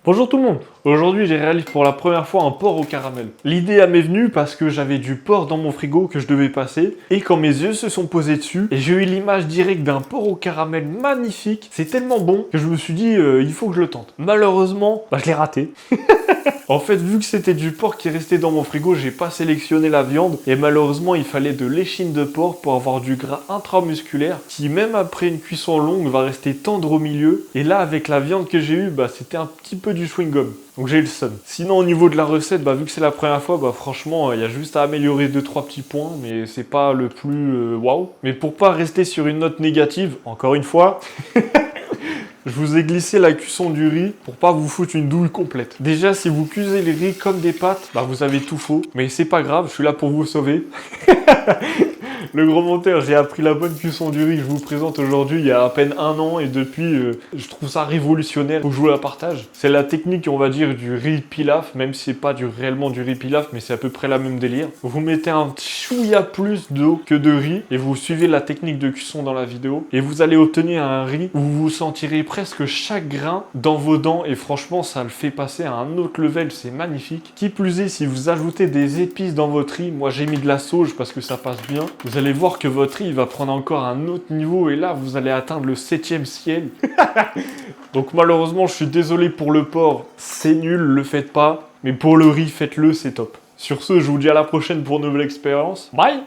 Bonjour tout le monde. Aujourd'hui, j'ai réalisé pour la première fois un porc au caramel. L'idée m'est venue parce que j'avais du porc dans mon frigo que je devais passer et quand mes yeux se sont posés dessus, et j'ai eu l'image directe d'un porc au caramel magnifique. C'est tellement bon que je me suis dit il faut que je le tente. Malheureusement, je l'ai raté. En fait, vu que c'était du porc qui restait dans mon frigo, j'ai pas sélectionné la viande et malheureusement, il fallait de l'échine de porc pour avoir du gras intramusculaire qui, même après une cuisson longue, va rester tendre au milieu. Et là, avec la viande que j'ai eue, c'était un petit peu du chewing-gum. Donc j'ai eu le seum. Sinon, au niveau de la recette, vu que c'est la première fois, franchement, il y a juste à améliorer 2-3 petits points, mais c'est pas le plus waouh. Mais pour pas rester sur une note négative, encore une fois, je vous ai glissé la cuisson du riz pour pas vous foutre une douille complète. Déjà, si vous cuisez les riz comme des pâtes, vous avez tout faux. Mais c'est pas grave, je suis là pour vous sauver. Le gros monteur, j'ai appris la bonne cuisson du riz que je vous présente aujourd'hui il y a à peine un an et depuis, je trouve ça révolutionnaire. Faut que je vous la partage. C'est la technique, on va dire, du riz pilaf, même si c'est pas réellement du riz pilaf, mais c'est à peu près la même délire. Vous mettez un chouïa plus d'eau que de riz et vous suivez la technique de cuisson dans la vidéo et vous allez obtenir un riz où vous sentirez presque chaque grain dans vos dents et franchement, ça le fait passer à un autre level, c'est magnifique. Qui plus est, si vous ajoutez des épices dans votre riz, moi j'ai mis de la sauge parce que ça passe bien, vous allez voir que votre riz va prendre encore un autre niveau et là vous allez atteindre le 7e ciel. Donc malheureusement je suis désolé pour le porc, c'est nul, le faites pas, mais pour le riz faites-le, c'est top. Sur ce, je vous dis à la prochaine pour une nouvelle expérience. Bye!